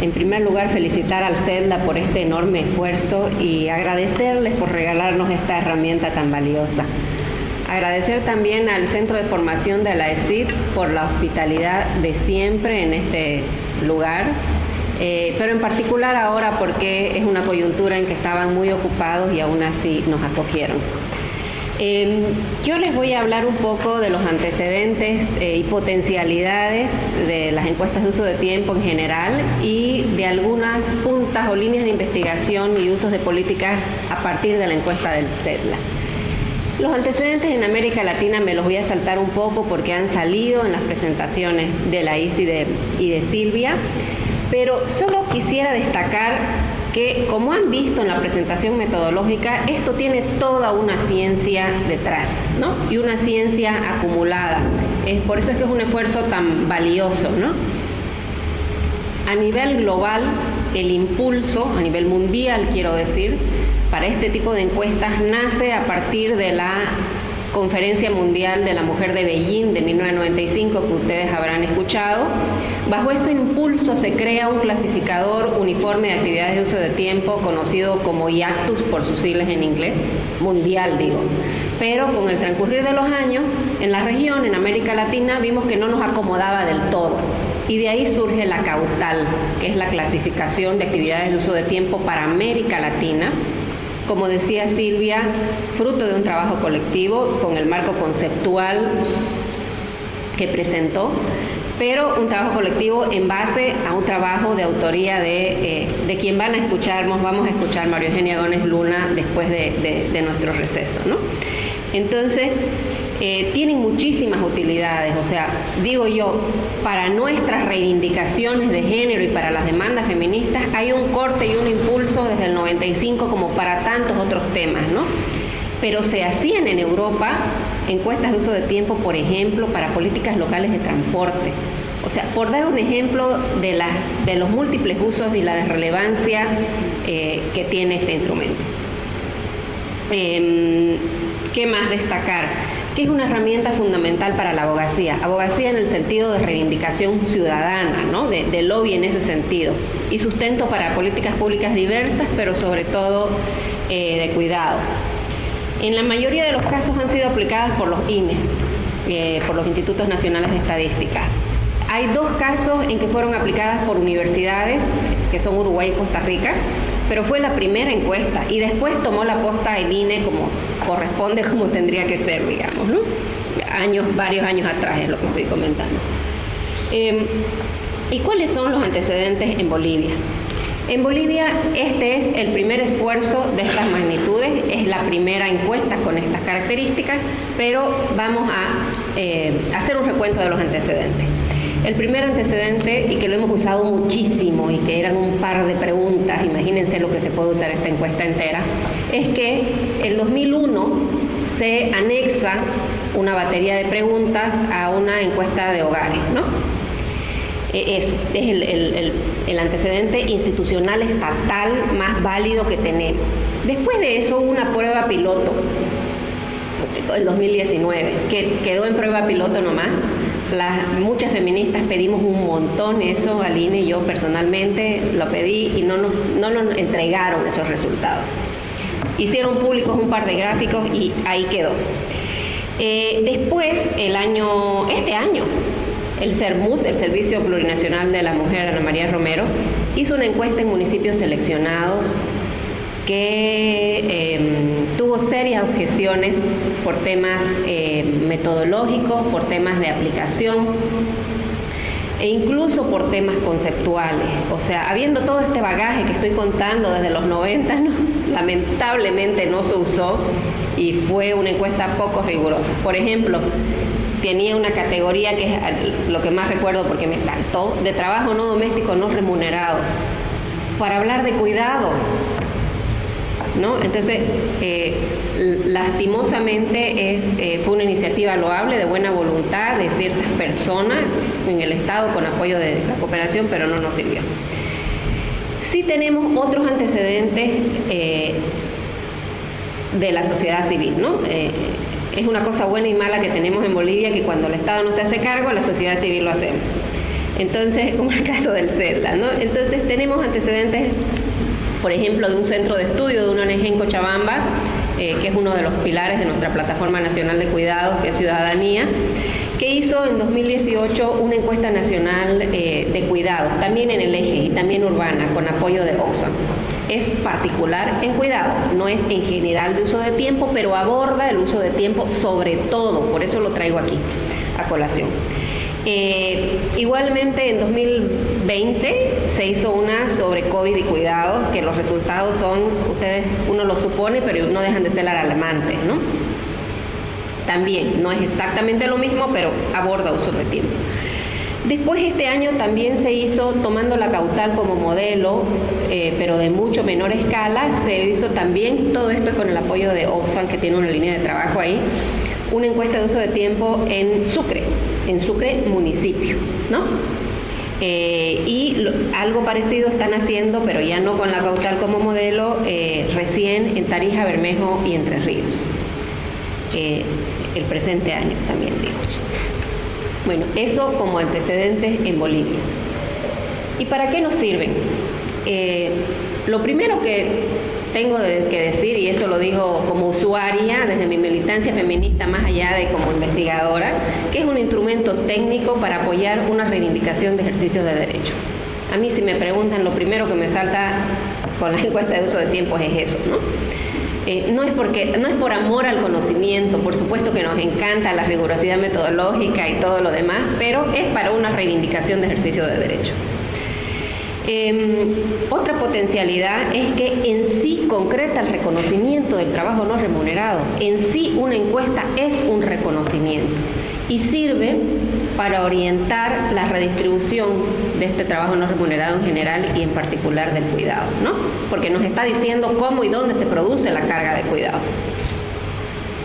En primer lugar, felicitar al CEDLA por este enorme esfuerzo y agradecerles por regalarnos esta herramienta tan valiosa. Agradecer también al Centro de Formación de la ESID por la hospitalidad de siempre en este lugar, pero en particular ahora porque es una coyuntura en que estaban muy ocupados y aún así nos acogieron. Yo les voy a hablar un poco de los antecedentes y potencialidades de las encuestas de uso de tiempo en general y de algunas puntas o líneas de investigación y usos de políticas a partir de la encuesta del CEDLA. Los antecedentes en América Latina me los voy a saltar un poco porque han salido en las presentaciones de la ISI y de Silvia, pero solo quisiera destacar que, como han visto en la presentación metodológica, esto tiene toda una ciencia detrás, ¿no? Y una ciencia acumulada. Por eso es que es un esfuerzo tan valioso, ¿no? A nivel global, el impulso, a nivel mundial quiero decir, para este tipo de encuestas nace a partir de la Conferencia Mundial de la Mujer de Beijing de 1995, que ustedes habrán escuchado. Bajo ese impulso se crea un clasificador uniforme de actividades de uso de tiempo, conocido como IACTUS por sus siglas en inglés, mundial digo. Pero con el transcurrir de los años, en la región, en América Latina, vimos que no nos acomodaba del todo. Y de ahí surge la CAUTAL, que es la clasificación de actividades de uso de tiempo para América Latina. Como decía Silvia, fruto de un trabajo colectivo con el marco conceptual que presentó, pero un trabajo colectivo en base a un trabajo de autoría de quien vamos a escuchar María Eugenia Gómez Luna después de nuestro receso, ¿no? Entonces, tienen muchísimas utilidades, o sea, digo yo, para nuestras reivindicaciones de género y para las demandas feministas hay un corte y un impulso desde el 95 como para tantos otros temas, ¿no? Pero se hacían en Europa encuestas de uso de tiempo, por ejemplo, para políticas locales de transporte. O sea, por dar un ejemplo de los múltiples usos y la relevancia que tiene este instrumento. ¿Qué más destacar? Que es una herramienta fundamental para la abogacía en el sentido de reivindicación ciudadana, ¿no? de lobby en ese sentido, y sustento para políticas públicas diversas, pero sobre todo de cuidado. En la mayoría de los casos han sido aplicadas por los INE, por los Institutos Nacionales de Estadística. Hay dos casos en que fueron aplicadas por universidades, que son Uruguay y Costa Rica, pero fue la primera encuesta y después tomó la posta el INE como corresponde, como tendría que ser, digamos, ¿no? Varios años atrás es lo que estoy comentando. ¿Y cuáles son los antecedentes en Bolivia? En Bolivia este es el primer esfuerzo de estas magnitudes, es la primera encuesta con estas características, pero vamos a hacer un recuento de los antecedentes. El primer antecedente, y que lo hemos usado muchísimo y que eran un par de preguntas, imagínense lo que se puede usar esta encuesta entera, es que el 2001 se anexa una batería de preguntas a una encuesta de hogares, ¿no? Eso es el antecedente institucional estatal más válido que tenemos. Después de eso hubo una prueba piloto, el 2019, que quedó en prueba piloto nomás. Muchas feministas pedimos un montón eso al INE, yo personalmente lo pedí y no nos entregaron esos resultados. Hicieron públicos un par de gráficos y ahí quedó. Después, este año, el CERMUT, el Servicio Plurinacional de la Mujer, Ana María Romero, hizo una encuesta en municipios seleccionados que tuvo serias objeciones por temas metodológicos, por temas de aplicación e incluso por temas conceptuales. O sea, habiendo todo este bagaje que estoy contando desde los 90, lamentablemente no se usó y fue una encuesta poco rigurosa. Por ejemplo, tenía una categoría que es lo que más recuerdo porque me saltó, de trabajo no doméstico no remunerado, para hablar de cuidado, ¿no? Entonces, lastimosamente fue una iniciativa loable, de buena voluntad de ciertas personas en el Estado con apoyo de la cooperación, pero no nos sirvió. Sí tenemos otros antecedentes de la sociedad civil, ¿no? Es una cosa buena y mala que tenemos en Bolivia, que cuando el Estado no se hace cargo, la sociedad civil lo hacemos. Entonces, como el caso del CEDLA, ¿no? Entonces tenemos antecedentes, por ejemplo, de un centro de estudio de una ONG en Cochabamba, que es uno de los pilares de nuestra Plataforma Nacional de Cuidados, que es Ciudadanía, que hizo en 2018 una encuesta nacional de cuidados, también en el eje y también urbana, con apoyo de Oxfam. Es particular en cuidado, no es en general de uso de tiempo, pero aborda el uso de tiempo sobre todo, por eso lo traigo aquí a colación. Igualmente en 2020 se hizo una sobre COVID y cuidados, que los resultados son, uno lo supone, pero no dejan de ser alarmantes, ¿no? También, no es exactamente lo mismo, pero aborda uso de tiempo. Después este año también se hizo, tomando la Cautal como modelo, pero de mucho menor escala, se hizo también, todo esto con el apoyo de Oxfam, que tiene una línea de trabajo ahí, una encuesta de uso de tiempo en Sucre municipio, ¿no? Algo parecido están haciendo, pero ya no con la Cautal como modelo, recién en Tarija, Bermejo y Entre Ríos. El presente año también digo. Bueno, eso como antecedentes en Bolivia. ¿Y para qué nos sirven? Lo primero que tengo que decir, y eso lo digo como usuaria, desde mi militancia feminista, más allá de como investigadora, que es un instrumento técnico para apoyar una reivindicación de ejercicios de derecho. A mí, si me preguntan, lo primero que me salta con la encuesta de uso de tiempos es eso, ¿no? No es por amor al conocimiento, por supuesto que nos encanta la rigurosidad metodológica y todo lo demás, pero es para una reivindicación de ejercicio de derecho. Otra potencialidad es que en sí concreta el reconocimiento del trabajo no remunerado. En sí una encuesta es un reconocimiento y sirve para orientar la redistribución de este trabajo no remunerado en general y en particular del cuidado, ¿no? Porque nos está diciendo cómo y dónde se produce la carga de cuidado.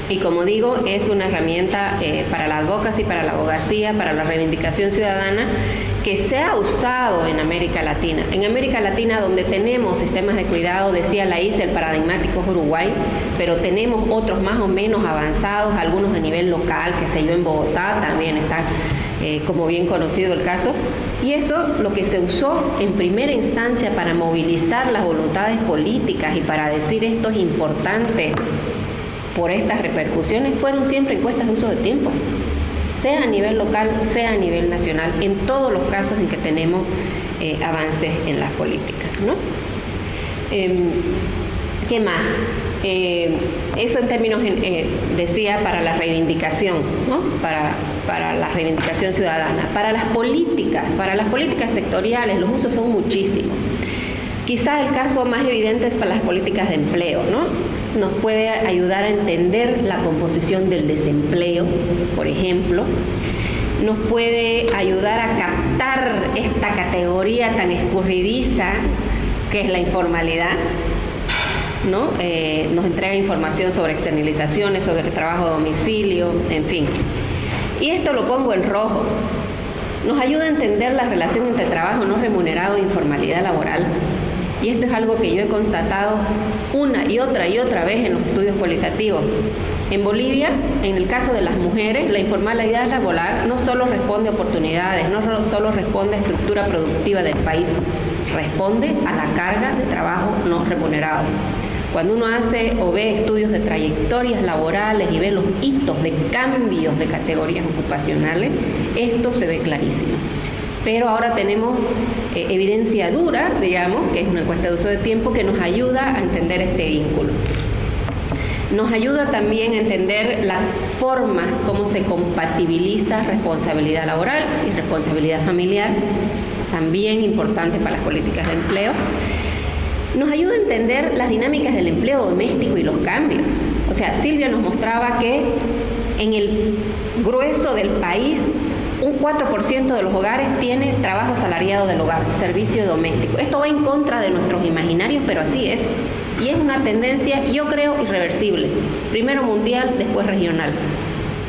Y como digo, es una herramienta para la advocacy, para la abogacía, para la reivindicación ciudadana, que se ha usado en América Latina. En América Latina, donde tenemos sistemas de cuidado, decía la ICE, el paradigmático es Uruguay, pero tenemos otros más o menos avanzados, algunos de nivel local, que se yo en Bogotá, también está como bien conocido el caso. Y eso, lo que se usó en primera instancia para movilizar las voluntades políticas y para decir esto es importante por estas repercusiones, fueron siempre encuestas de uso de tiempo, sea a nivel local, sea a nivel nacional, en todos los casos en que tenemos avances en las políticas, ¿no? ¿Qué más? Eso en términos, decía, para la reivindicación, ¿no? Para la reivindicación ciudadana. Para las políticas sectoriales, los usos son muchísimos. Quizá el caso más evidente es para las políticas de empleo, ¿no? Nos puede ayudar a entender la composición del desempleo, por ejemplo. Nos puede ayudar a captar esta categoría tan escurridiza que es la informalidad, ¿no? Nos entrega información sobre externalizaciones, sobre el trabajo a domicilio, en fin. Y esto lo pongo en rojo. Nos ayuda a entender la relación entre trabajo no remunerado e informalidad laboral. Y esto es algo que yo he constatado una y otra vez en los estudios cualitativos. En Bolivia, en el caso de las mujeres, la informalidad laboral no solo responde a oportunidades, no solo responde a estructura productiva del país, responde a la carga de trabajo no remunerado. Cuando uno hace o ve estudios de trayectorias laborales y ve los hitos de cambios de categorías ocupacionales, esto se ve clarísimo. Pero ahora tenemos evidencia dura, digamos, que es una encuesta de uso de tiempo, que nos ayuda a entender este vínculo. Nos ayuda también a entender la forma como se compatibiliza responsabilidad laboral y responsabilidad familiar, también importante para las políticas de empleo. Nos ayuda a entender las dinámicas del empleo doméstico y los cambios. O sea, Silvia nos mostraba que en el grueso del país, un 4% de los hogares tiene trabajo asalariado del hogar, servicio doméstico. Esto va en contra de nuestros imaginarios, pero así es. Y es una tendencia, yo creo, irreversible. Primero mundial, después regional.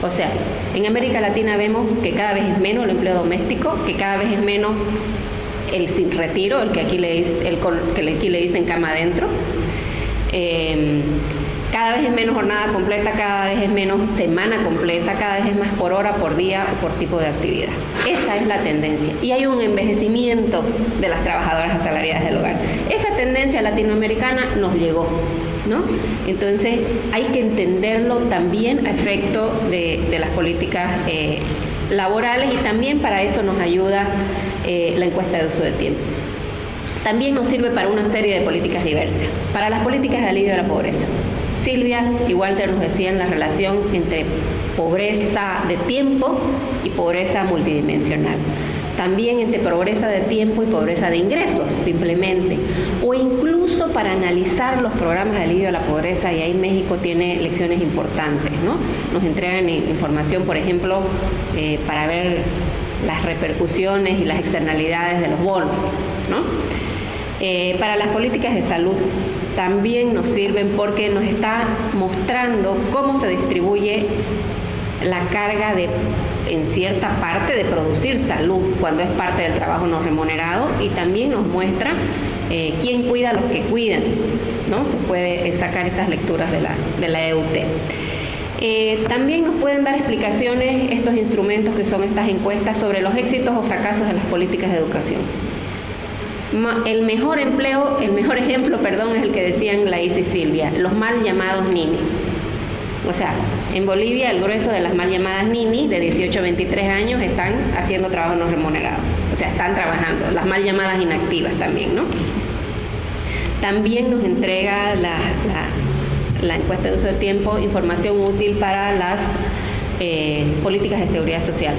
O sea, en América Latina vemos que cada vez es menos el empleo doméstico, que cada vez es menos el sin retiro, el que aquí le dicen cama adentro. cada vez es menos jornada completa, cada vez es menos semana completa, cada vez es más por hora, por día o por tipo de actividad. Esa es la tendencia. Y hay un envejecimiento de las trabajadoras asalariadas del hogar. Esa tendencia latinoamericana nos llegó, ¿no? Entonces hay que entenderlo también a efecto de las políticas laborales, y también para eso nos ayuda la encuesta de uso de tiempo. También nos sirve para una serie de políticas diversas, para las políticas de alivio a la pobreza. Silvia y Walter nos decían la relación entre pobreza de tiempo y pobreza multidimensional. También entre pobreza de tiempo y pobreza de ingresos, simplemente. O incluso para analizar los programas de alivio a la pobreza, y ahí México tiene lecciones importantes, ¿no? Nos entregan información, por ejemplo, para ver las repercusiones y las externalidades de los bonos, ¿no? Para las políticas de salud también nos sirven porque nos está mostrando cómo se distribuye la carga en cierta parte de producir salud cuando es parte del trabajo no remunerado, y también nos muestra quién cuida a los que cuidan, ¿no? Se puede sacar esas lecturas de la EUT. También nos pueden dar explicaciones estos instrumentos que son estas encuestas sobre los éxitos o fracasos de las políticas de educación. El mejor ejemplo, es el que decían Laís y Silvia, los mal llamados nini. O sea, en Bolivia el grueso de las mal llamadas nini de 18 a 23 años están haciendo trabajo no remunerado. O sea, están trabajando. Las mal llamadas inactivas también, ¿no? También nos entrega la encuesta de uso de tiempo información útil para las políticas de seguridad social.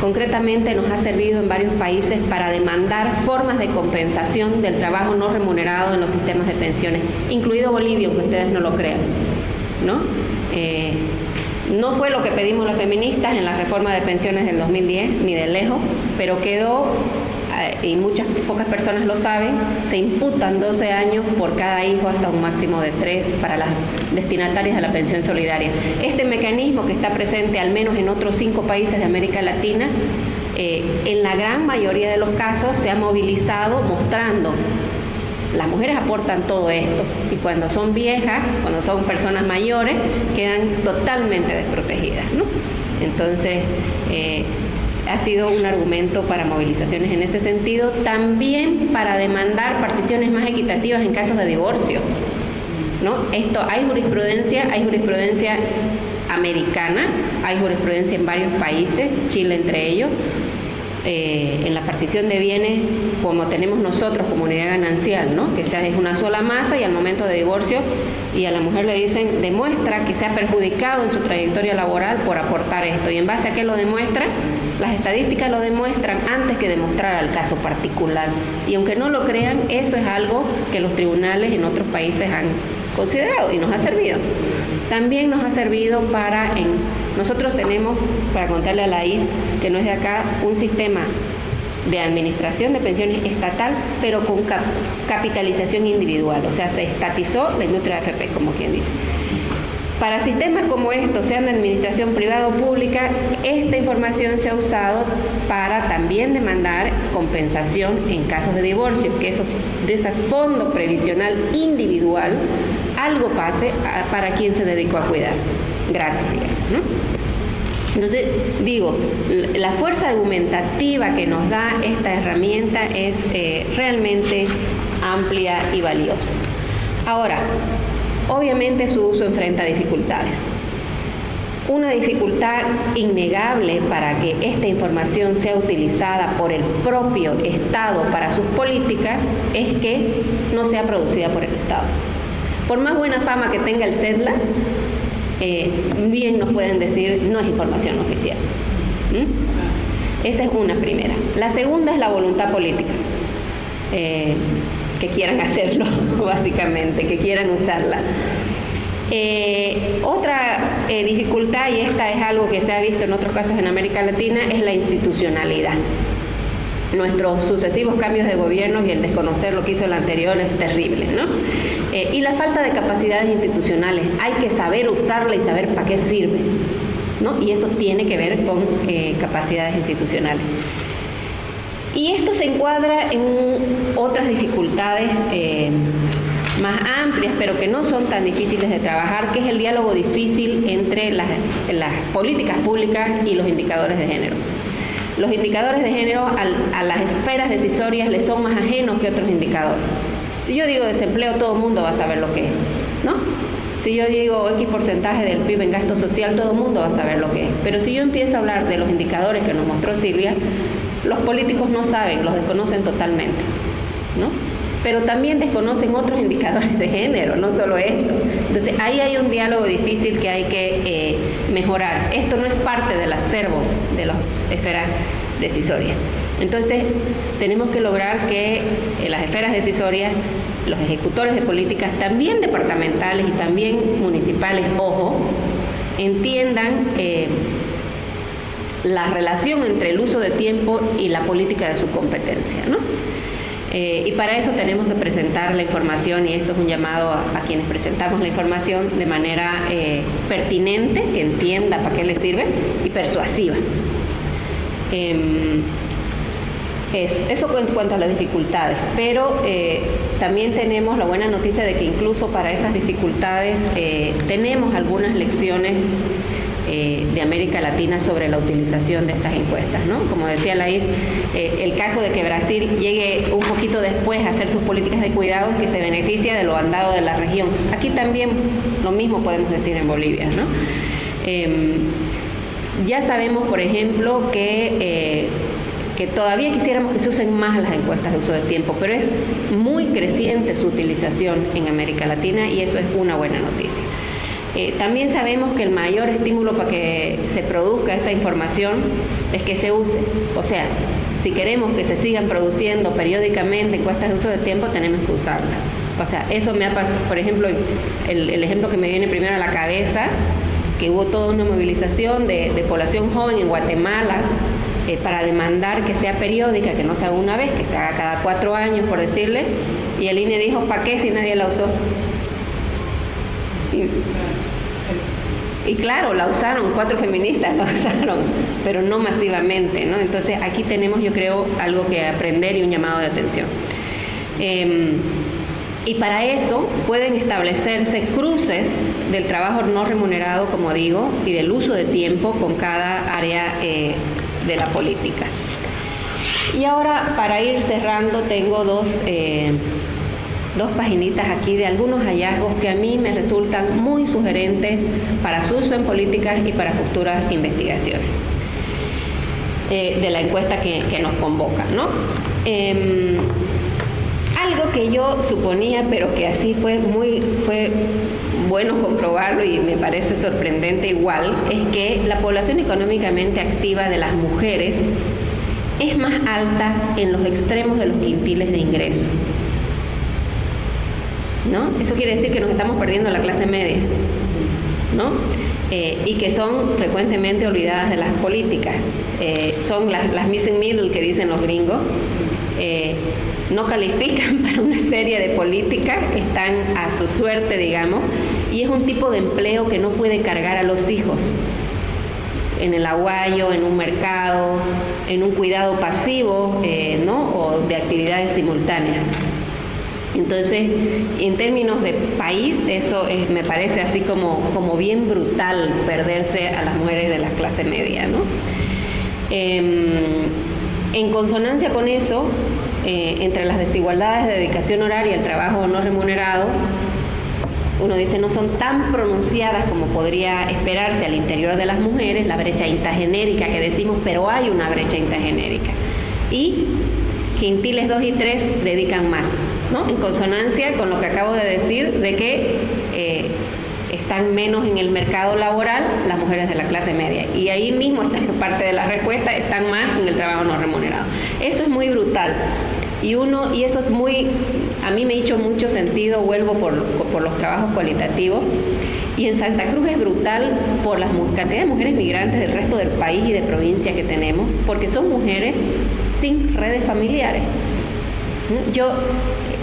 Concretamente nos ha servido en varios países para demandar formas de compensación del trabajo no remunerado en los sistemas de pensiones, incluido Bolivia, aunque ustedes no lo crean, ¿no? No fue lo que pedimos las feministas en la reforma de pensiones del 2010, ni de lejos, pero quedó, y pocas personas lo saben, se imputan 12 años por cada hijo hasta un máximo de 3 para las destinatarias de la pensión solidaria. Este mecanismo, que está presente al menos en otros 5 países de América Latina, en la gran mayoría de los casos se ha movilizado mostrando las mujeres aportan todo esto, y cuando son viejas, cuando son personas mayores, quedan totalmente desprotegidas, ¿no? Entonces, ha sido un argumento para movilizaciones en ese sentido, también para demandar particiones más equitativas en casos de divorcio, ¿no? Hay jurisprudencia americana, hay jurisprudencia en varios países, Chile entre ellos, en la partición de bienes, como tenemos nosotros como unidad ganancial, ¿no? Que es una sola masa, y al momento de divorcio, y a la mujer le dicen, demuestra que se ha perjudicado en su trayectoria laboral por aportar esto. ¿Y en base a qué lo demuestra? Las estadísticas lo demuestran antes que demostrar al caso particular. Y aunque no lo crean, eso es algo que los tribunales en otros países han considerado y nos ha servido. También nos ha servido nosotros tenemos, para contarle a Laís, que no es de acá, un sistema de administración de pensiones estatal, pero con capitalización individual. O sea, se estatizó la industria de AFP, como quien dice. Para sistemas como estos, sean de administración privada o pública, esta información se ha usado para también demandar compensación en casos de divorcio, que de ese fondo previsional individual algo pase para quien se dedicó a cuidar, gratis, digamos, ¿no? Entonces, digo, la fuerza argumentativa que nos da esta herramienta es realmente amplia y valiosa. Ahora, obviamente su uso enfrenta dificultades. Una dificultad innegable para que esta información sea utilizada por el propio Estado para sus políticas es que no sea producida por el Estado. Por más buena fama que tenga el CEDLA, bien nos pueden decir, no es información oficial. Esa es una primera. La segunda es la voluntad política. Que quieran hacerlo, básicamente, que quieran usarla. Otra dificultad, y esta es algo que se ha visto en otros casos en América Latina, es la institucionalidad. Nuestros sucesivos cambios de gobiernos y el desconocer lo que hizo el anterior es terrible, ¿no? Y la falta de capacidades institucionales. Hay que saber usarla y saber para qué sirve, ¿no? Y eso tiene que ver con capacidades institucionales. Y esto se encuadra en otras dificultades más amplias, pero que no son tan difíciles de trabajar, que es el diálogo difícil entre las políticas públicas y los indicadores de género. Los indicadores de género a las esferas decisorias les son más ajenos que otros indicadores. Si yo digo desempleo, todo el mundo va a saber lo que es, ¿no? Si yo digo X porcentaje del PIB en gasto social, todo el mundo va a saber lo que es. Pero si yo empiezo a hablar de los indicadores que nos mostró Silvia, los políticos no saben, los desconocen totalmente, ¿no? Pero también desconocen otros indicadores de género, no solo esto. Entonces ahí hay un diálogo difícil que hay que mejorar. Esto no es parte del acervo de las esferas decisorias. Entonces tenemos que lograr que las esferas decisorias, los ejecutores de políticas, también departamentales y también municipales, ojo, entiendan la relación entre el uso de tiempo y la política de su competencia, ¿no? Y para eso tenemos que presentar la información, y esto es un llamado a quienes presentamos la información de manera pertinente, que entienda para qué le sirve, y persuasiva. Eso en cuanto a las dificultades, pero también tenemos la buena noticia de que incluso para esas dificultades tenemos algunas lecciones de América Latina sobre la utilización de estas encuestas, ¿no? Como decía Laís, el caso de que Brasil llegue un poquito después a hacer sus políticas de cuidado es que se beneficia de lo andado de la región. Aquí también lo mismo podemos decir en Bolivia, ¿no? Ya sabemos, por ejemplo, que todavía quisiéramos que se usen más las encuestas de uso del tiempo, pero es muy creciente su utilización en América Latina y eso es una buena noticia. También sabemos que el mayor estímulo para que se produzca esa información es que se use. O sea, si queremos que se sigan produciendo periódicamente encuestas de uso del tiempo, tenemos que usarlas. O sea, eso me ha pasado, por ejemplo, el ejemplo que me viene primero a la cabeza, que hubo toda una movilización de población joven en Guatemala para demandar que sea periódica, que no se haga una vez, que se haga cada 4 años, por decirle, y el INE dijo, ¿para qué si nadie la usó? Y claro, la usaron, 4 feministas la usaron, pero no masivamente, ¿no? Entonces aquí tenemos, yo creo, algo que aprender y un llamado de atención. Y para eso pueden establecerse cruces del trabajo no remunerado, como digo, y del uso de tiempo con cada área de la política. Y ahora, para ir cerrando, tengo dos paginitas aquí de algunos hallazgos que a mí me resultan muy sugerentes para su uso en políticas y para futuras investigaciones de la encuesta que nos convoca, ¿no? Algo que yo suponía, pero que así fue bueno comprobarlo y me parece sorprendente igual, es que la población económicamente activa de las mujeres es más alta en los extremos de los quintiles de ingreso, ¿no? Eso quiere decir que nos estamos perdiendo la clase media, ¿no? Y que son frecuentemente olvidadas de las políticas. Son las missing middle que dicen los gringos. No califican para una serie de políticas, están a su suerte, digamos, y es un tipo de empleo que no puede cargar a los hijos en el aguayo, en un mercado, en un cuidado pasivo, ¿no? O de actividades simultáneas. Entonces, en términos de país, eso me parece así como bien brutal perderse a las mujeres de la clase media, ¿no? En consonancia con eso, entre las desigualdades de dedicación horaria y el trabajo no remunerado, uno dice no son tan pronunciadas como podría esperarse al interior de las mujeres, la brecha intragenérica que decimos, pero hay una brecha intragenérica. Y quintiles 2 y 3 dedican más, ¿no? En consonancia con lo que acabo de decir, de que están menos en el mercado laboral las mujeres de la clase media. Y ahí mismo está parte de la respuesta, están más en el trabajo no remunerado. Eso es muy brutal. Y eso es muy, a mí me ha hecho mucho sentido, vuelvo por los trabajos cualitativos. Y en Santa Cruz es brutal por la cantidad de mujeres migrantes del resto del país y de provincia que tenemos, porque son mujeres sin redes familiares. Yo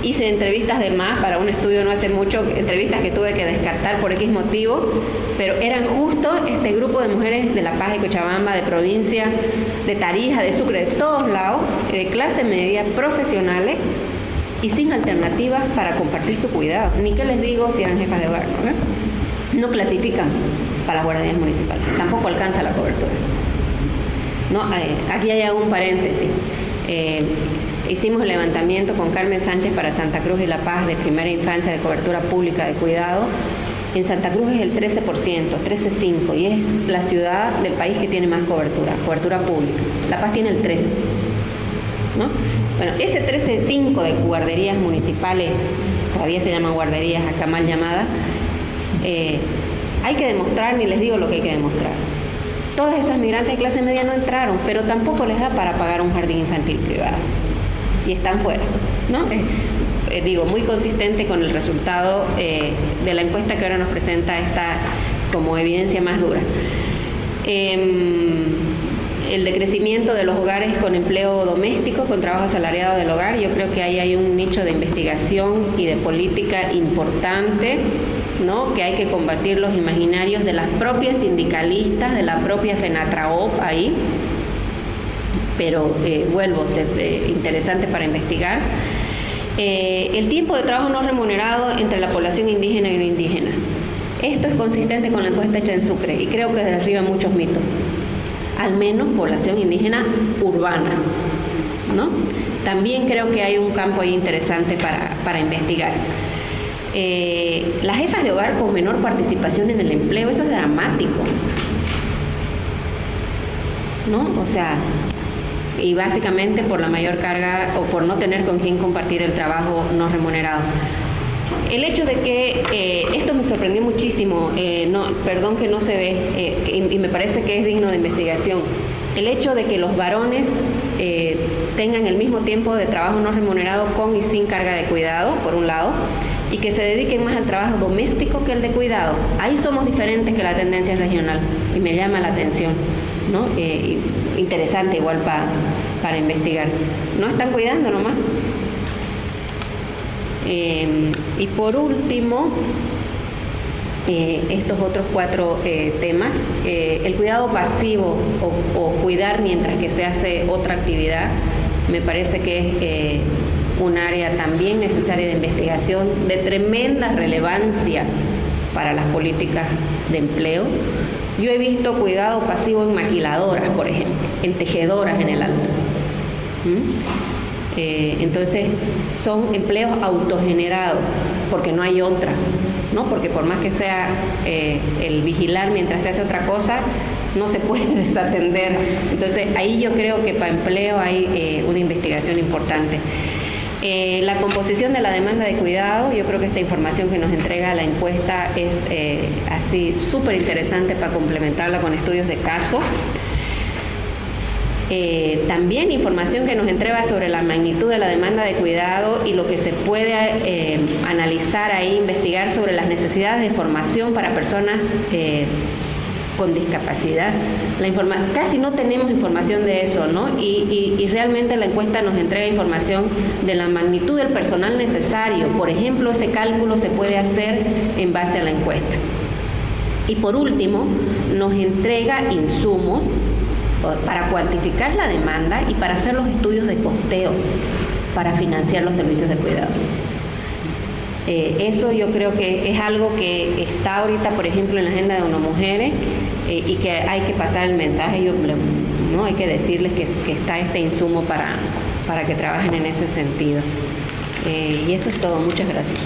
hice entrevistas de más para un estudio no hace mucho, entrevistas que tuve que descartar por X motivo, pero eran justo este grupo de mujeres de La Paz, de Cochabamba, de provincia, de Tarija, de Sucre, de todos lados, de clase media, profesionales, y sin alternativas para compartir su cuidado. Ni qué les digo si eran jefas de hogar, ¿no? No clasifican para las guarderías municipales, tampoco alcanza la cobertura. No, aquí hay un paréntesis. Hicimos el levantamiento con Carmen Sánchez para Santa Cruz y La Paz de primera infancia de cobertura pública de cuidado. En Santa Cruz es el 13%, 13,5%, y es la ciudad del país que tiene más cobertura pública. La Paz tiene el 13%, ¿no? Bueno, ese 13,5% de guarderías municipales, todavía se llaman guarderías acá mal llamadas, hay que demostrar, ni les digo lo que hay que demostrar. Todas esas migrantes de clase media no entraron, pero tampoco les da para pagar un jardín infantil privado. Y están fuera, ¿no? Digo, muy consistente con el resultado de la encuesta que ahora nos presenta esta como evidencia más dura. El decrecimiento de los hogares con empleo doméstico, con trabajo asalariado del hogar, yo creo que ahí hay un nicho de investigación y de política importante, ¿no? Que hay que combatir los imaginarios de las propias sindicalistas, de la propia FENATRAOP ahí, pero vuelvo, interesante para investigar. El tiempo de trabajo no remunerado entre la población indígena y no indígena. Esto es consistente con la encuesta hecha en Sucre y creo que derriba muchos mitos, al menos población indígena urbana, ¿no? También creo que hay un campo ahí interesante para investigar. Las jefas de hogar con menor participación en el empleo, eso es dramático, ¿no? O sea, y básicamente por la mayor carga o por no tener con quién compartir el trabajo no remunerado. El hecho de que, esto me sorprendió muchísimo, perdón que no se ve, y me parece que es digno de investigación, el hecho de que los varones tengan el mismo tiempo de trabajo no remunerado con y sin carga de cuidado, por un lado, y que se dediquen más al trabajo doméstico que el de cuidado. Ahí somos diferentes que la tendencia regional y me llama la atención, ¿no? Interesante igual para investigar. No están cuidando nomás. Y por último, estos otros 4 temas, el cuidado pasivo o cuidar mientras que se hace otra actividad, me parece que es un área también necesaria de investigación, de tremenda relevancia para las políticas de empleo. Yo he visto cuidado pasivo en maquiladoras, por ejemplo, en tejedoras en el Alto. Entonces, son empleos autogenerados, porque no hay otra, ¿no? Porque por más que sea el vigilar mientras se hace otra cosa, no se puede desatender. Entonces, ahí yo creo que para empleo hay una investigación importante. La composición de la demanda de cuidado, yo creo que esta información que nos entrega la encuesta es así súper interesante para complementarla con estudios de caso. También información que nos entrega sobre la magnitud de la demanda de cuidado y lo que se puede analizar ahí, investigar sobre las necesidades de formación para personas con discapacidad. Casi no tenemos información de eso, ¿no? Y realmente la encuesta nos entrega información de la magnitud del personal necesario. Por ejemplo, ese cálculo se puede hacer en base a la encuesta. Y por último, nos entrega insumos para cuantificar la demanda y para hacer los estudios de costeo para financiar los servicios de cuidado. Eso yo creo que es algo que está ahorita, por ejemplo, en la agenda de ONU-Mujeres y que hay que pasar el mensaje, ¿no? Hay que decirles que está este insumo para que trabajen en ese sentido. Y eso es todo. Muchas gracias.